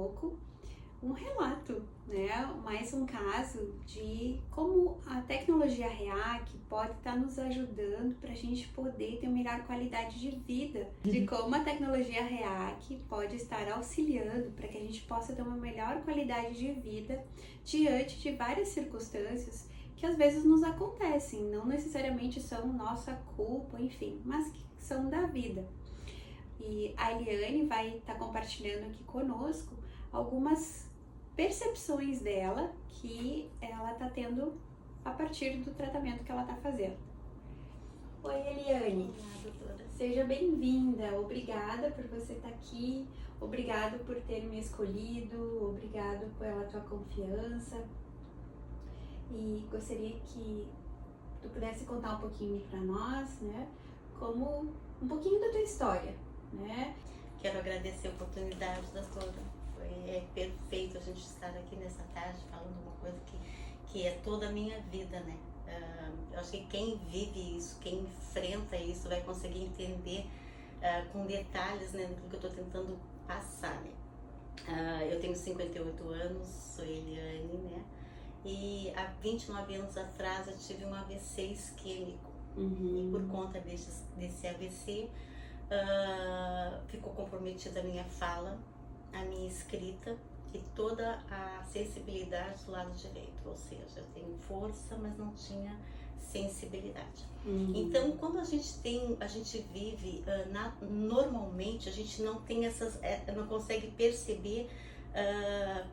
pouco um relato, né? Mais um caso de como a tecnologia REAC pode estar nos ajudando para a gente poder ter uma melhor qualidade de vida, de como a tecnologia REAC pode estar auxiliando para que a gente possa ter uma melhor qualidade de vida diante de várias circunstâncias que às vezes nos acontecem, não necessariamente são nossa culpa, enfim, mas que são da vida. E a Eliane vai estar compartilhando aqui conosco algumas percepções dela que ela está tendo a partir do tratamento que ela está fazendo. Oi, Eliane. Olá, doutora. Seja bem-vinda. Obrigada por você estar aqui. Obrigado por ter me escolhido. Obrigado pela tua confiança. E gostaria que tu pudesse contar um pouquinho para nós, né? Como um pouquinho da tua história, né? Quero agradecer a oportunidade, doutora. É perfeito a gente estar aqui nessa tarde falando uma coisa que é toda a minha vida, né? Eu acho que quem vive isso, quem enfrenta isso, vai conseguir entender com detalhes, né, do que eu estou tentando passar, né? Eu tenho 58 anos, sou Eliane, né? E há 29 anos atrás eu tive um AVC isquêmico. E por conta desse AVC, ficou comprometida a minha fala, a minha escrita e toda a sensibilidade do lado direito, ou seja, eu tenho força, mas não tinha sensibilidade. Então, quando a gente vive, normalmente a gente não tem não consegue perceber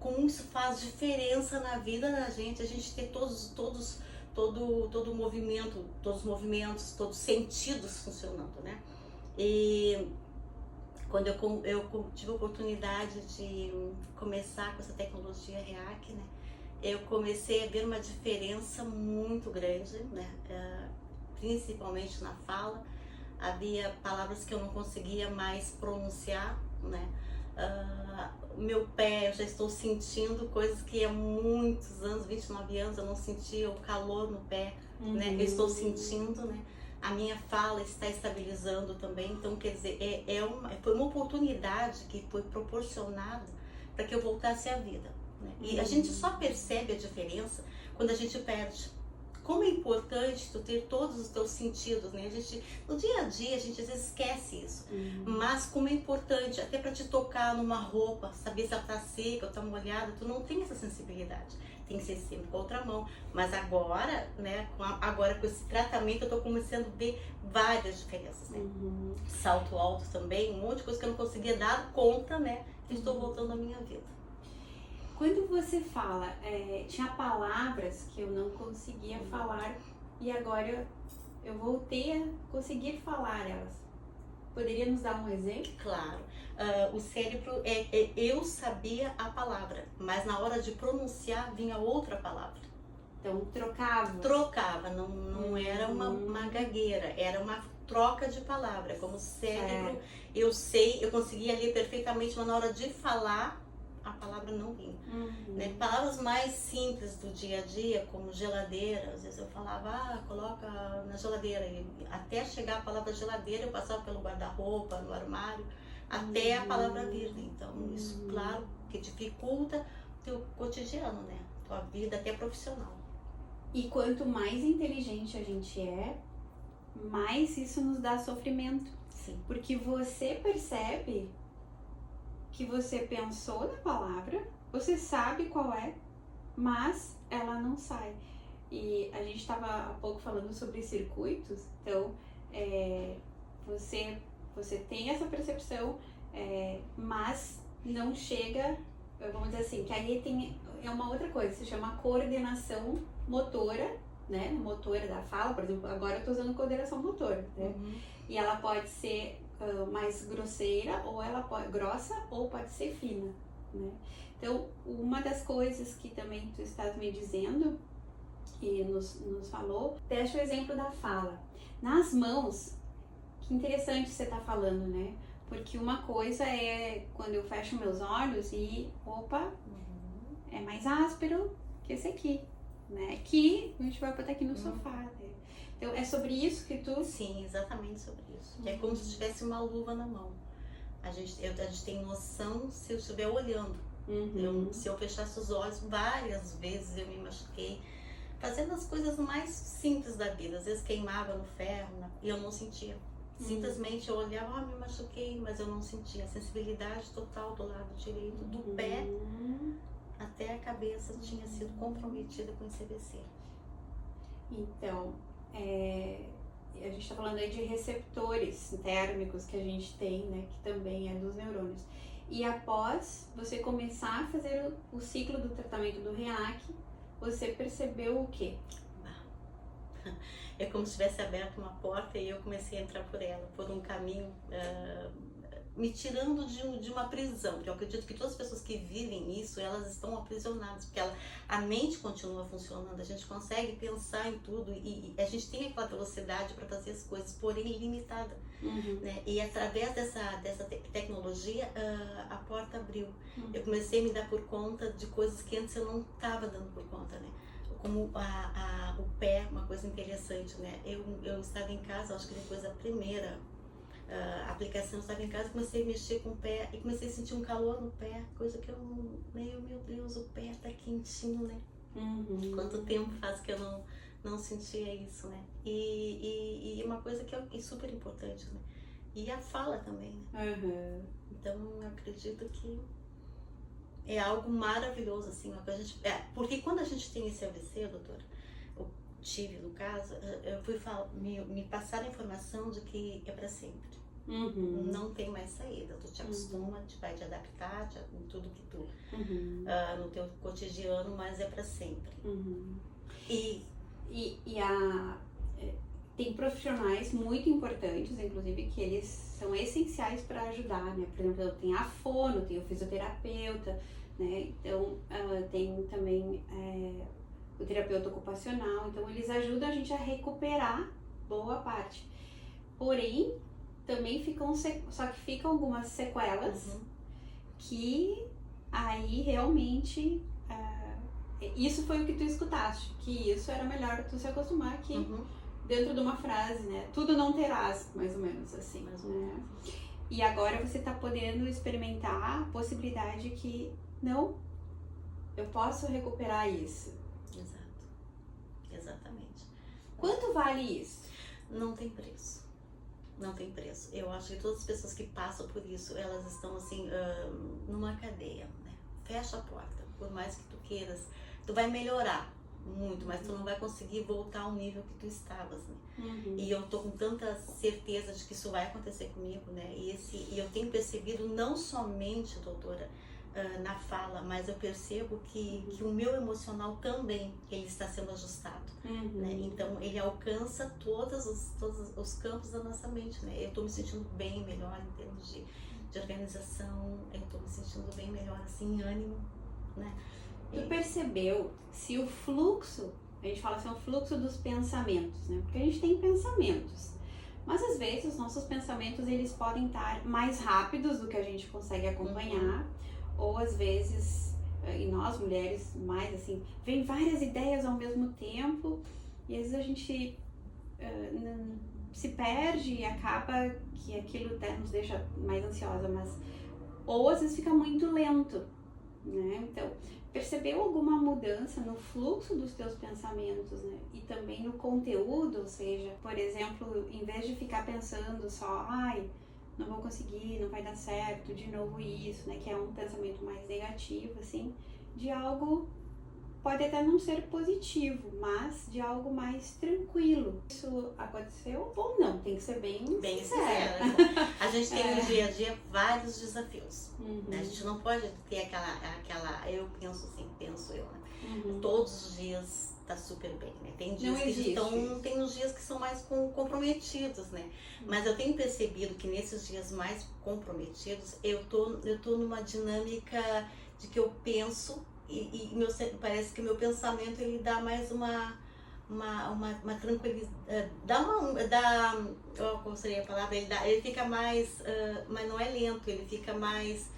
como isso faz diferença na vida da gente, a gente ter todo o movimento, todos os movimentos, todos os sentidos funcionando, né? E quando eu tive a oportunidade de começar com essa tecnologia REAC, né, eu comecei a ver uma diferença muito grande, né, principalmente na fala. Havia palavras que eu não conseguia mais pronunciar, né. Meu pé, eu já estou sentindo coisas que há muitos anos, 29 anos, eu não sentia o calor no pé, né, eu estou sentindo, né. A minha fala está estabilizando também, então quer dizer, foi uma oportunidade que foi proporcionada para que eu voltasse à vida, né? E a gente só percebe a diferença quando a gente perde. Como é importante tu ter todos os teus sentidos, né? No dia a dia a gente às vezes esquece isso, mas como é importante, até para te tocar numa roupa, saber se ela tá seca ou tá molhada, tu não tem essa sensibilidade. Tem que ser sempre com a outra mão, mas agora, né, agora com esse tratamento eu tô começando a ver várias diferenças, né? Salto alto também, um monte de coisa que eu não conseguia dar conta, né, que estou voltando à minha vida. Quando você fala, tinha palavras que eu não conseguia falar e agora eu voltei a conseguir falar elas. Poderia nos dar um exemplo? Claro. O cérebro, eu sabia a palavra, mas na hora de pronunciar vinha outra palavra. Então trocava? Trocava, não era uma gagueira, era uma troca de palavra. Como o cérebro, eu conseguia ler perfeitamente, mas na hora de falar, a palavra não vinha. Né? Palavras mais simples do dia a dia, como geladeira, às vezes eu falava, coloca na geladeira, e até chegar a palavra geladeira eu passava pelo guarda-roupa, no armário, até a palavra vir. Então isso, claro, que dificulta o teu cotidiano, né? Tua vida até profissional. E quanto mais inteligente a gente é, mais isso nos dá sofrimento. Sim. Porque você percebe que você pensou na palavra, você sabe qual é, mas ela não sai. E a gente estava há pouco falando sobre circuitos, então você tem essa percepção, mas não chega, vamos dizer assim, que aí é uma outra coisa, se chama coordenação motora, né, motora da fala, por exemplo, agora eu estou usando coordenação motora, né? E ela pode ser mais grosseira, ou ela grossa, ou pode ser fina, né? Então, uma das coisas que também tu estás me dizendo, e nos falou, deixa o exemplo da fala. Nas mãos, que interessante você tá falando, né? Porque uma coisa é quando eu fecho meus olhos e, opa, é mais áspero que esse aqui, né? Que a gente vai botar aqui no sofá, né? Então, é sobre isso que tu... Sim, exatamente sobre isso. É como se tivesse uma luva na mão. A gente tem noção se eu estiver olhando, Se eu fechasse os olhos, várias vezes eu me machuquei, fazendo as coisas mais simples da vida. Às vezes queimava no ferro e eu não sentia. Simplesmente eu olhava, me machuquei, mas eu não sentia. A sensibilidade total do lado direito, do pé até a cabeça tinha sido comprometida com esse AVC. Então, a gente está falando aí de receptores térmicos que a gente tem, né, que também é dos neurônios. E após você começar a fazer o ciclo do tratamento do REAC, você percebeu o quê? É como se tivesse aberto uma porta e eu comecei a entrar por ela, por um caminho me tirando de uma prisão, porque eu acredito que todas as pessoas que vivem isso, elas estão aprisionadas, porque a mente continua funcionando, a gente consegue pensar em tudo e a gente tem aquela velocidade para fazer as coisas, porém limitada, né? E através dessa tecnologia, a porta abriu. Eu comecei a me dar por conta de coisas que antes eu não estava dando por conta, né? Como o pé, uma coisa interessante, né? Eu estava em casa, acho que depois da primeira aplicação, eu estava em casa, comecei a mexer com o pé e comecei a sentir um calor no pé, coisa que eu meu Deus, o pé tá quentinho, né? Quanto tempo faz que eu não sentia isso, né? E uma coisa que é super importante, né? E a fala também, né? Então eu acredito que é algo maravilhoso, assim, porque quando a gente tem esse AVC, doutora, eu tive no caso, eu fui me passaram a informação de que é para sempre. Não tem mais saída, tu te acostuma, tu vai te adaptar em tudo que tu no teu cotidiano, mas é para sempre. Tem profissionais muito importantes, inclusive, que eles são essenciais para ajudar, né? Por exemplo, tem a fono, tem o fisioterapeuta, né? Então, tem também o terapeuta ocupacional. Então, eles ajudam a gente a recuperar boa parte. Porém, também só que ficam algumas sequelas que aí realmente... isso foi o que tu escutaste, que isso era melhor tu se acostumar que... dentro de uma frase, né? Tudo não terás, mais ou menos assim. Né? E agora você tá podendo experimentar a possibilidade que, não, eu posso recuperar isso. Exato. Exatamente. Quanto vale isso? Não tem preço. Não tem preço. Eu acho que todas as pessoas que passam por isso, elas estão assim, numa cadeia, né? Fecha a porta. Por mais que tu queiras, tu vai melhorar muito, mas tu não vai conseguir voltar ao nível que tu estavas, né? E eu tô com tanta certeza de que isso vai acontecer comigo, né? E eu tenho percebido não somente, doutora, na fala, mas eu percebo que o meu emocional também, ele está sendo ajustado, né? Então ele alcança todos os campos da nossa mente, né? Eu tô me sentindo bem melhor em termos de organização, eu tô me sentindo bem melhor assim, em ânimo, né? Tu percebeu se o fluxo, a gente fala assim, o fluxo dos pensamentos, né? Porque a gente tem pensamentos, mas às vezes os nossos pensamentos, eles podem estar mais rápidos do que a gente consegue acompanhar, ou às vezes, e nós mulheres, mais assim, vem várias ideias ao mesmo tempo, e às vezes a gente se perde e acaba que aquilo até nos deixa mais ansiosa, ou às vezes fica muito lento, né? Então, percebeu alguma mudança no fluxo dos teus pensamentos, né? E também no conteúdo, ou seja, por exemplo, em vez de ficar pensando só, não vou conseguir, não vai dar certo, de novo isso, né? Que é um pensamento mais negativo, assim, de algo, pode até não ser positivo, mas de algo mais tranquilo. Isso aconteceu ou não? Tem que ser bem sincera. A gente tem no dia a dia vários desafios, né? A gente não pode ter aquela eu penso eu, né? Todos os dias tá super bem, né? Tem dias tem uns dias que são mais comprometidos, né? Mas eu tenho percebido que nesses dias mais comprometidos, eu tô numa dinâmica de que eu penso e parece que o meu pensamento, ele dá mais uma tranquilidade, qual seria a palavra? Ele fica mais, mas não é lento, ele fica mais,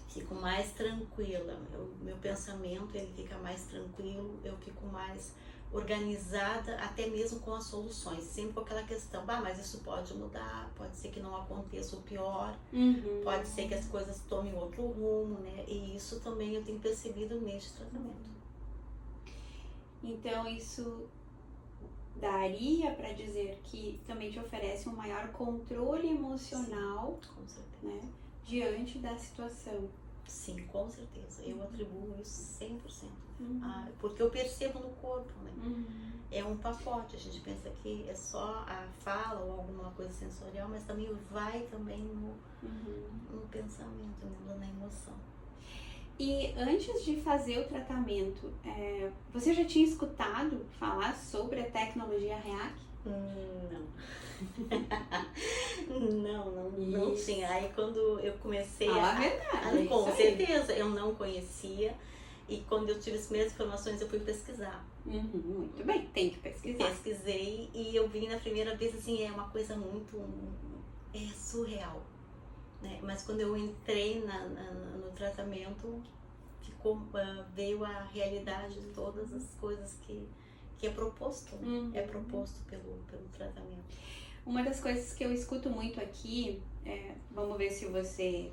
fico mais tranquila. Meu pensamento, ele fica mais tranquilo, eu fico mais organizada, até mesmo com as soluções, sempre com aquela questão, mas isso pode mudar, pode ser que não aconteça o pior, pode ser que as coisas tomem outro rumo, né? E isso também eu tenho percebido neste tratamento. Então isso daria para dizer que também te oferece um maior controle emocional, com certeza, né, diante da situação. Sim, com certeza. Eu atribuo isso 100%. Porque eu percebo no corpo, né? É um pacote. A gente pensa que é só a fala ou alguma coisa sensorial, mas também vai também no pensamento, na emoção. E antes de fazer o tratamento, você já tinha escutado falar sobre a tecnologia REAC? Não tinha. Aí quando eu comecei a verdade, com certeza, eu não conhecia. E quando eu tive as primeiras informações, eu fui pesquisar. Muito bem, tem que pesquisar. Pesquisei e eu vi na primeira vez, assim, é uma coisa muito surreal, né? Mas quando eu entrei no tratamento, veio a realidade de todas as coisas que é proposto, né? É proposto pelo tratamento. Uma das coisas que eu escuto muito aqui, vamos ver se você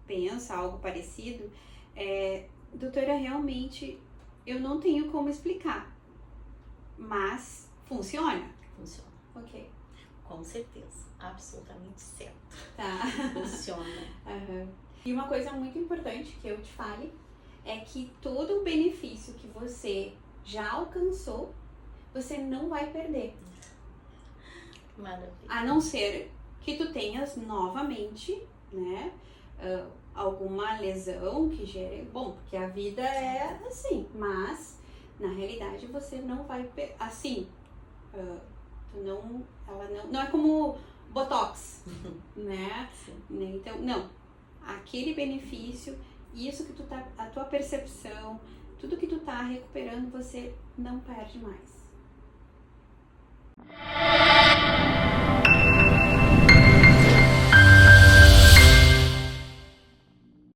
pensa algo parecido, doutora, realmente eu não tenho como explicar, mas funciona? Funciona. Ok. Com certeza, absolutamente certo. Tá. Funciona. E uma coisa muito importante que eu te fale é que todo o benefício que você já alcançou, você não vai perder. Maravilha. A não ser que tu tenhas novamente, né, alguma lesão que gere... Bom, porque a vida é assim, mas na realidade você não vai... Assim, ela não é como Botox, né? Então, não. Aquele benefício, isso que tu tá... A tua percepção, tudo que tu tá recuperando, você não perde mais.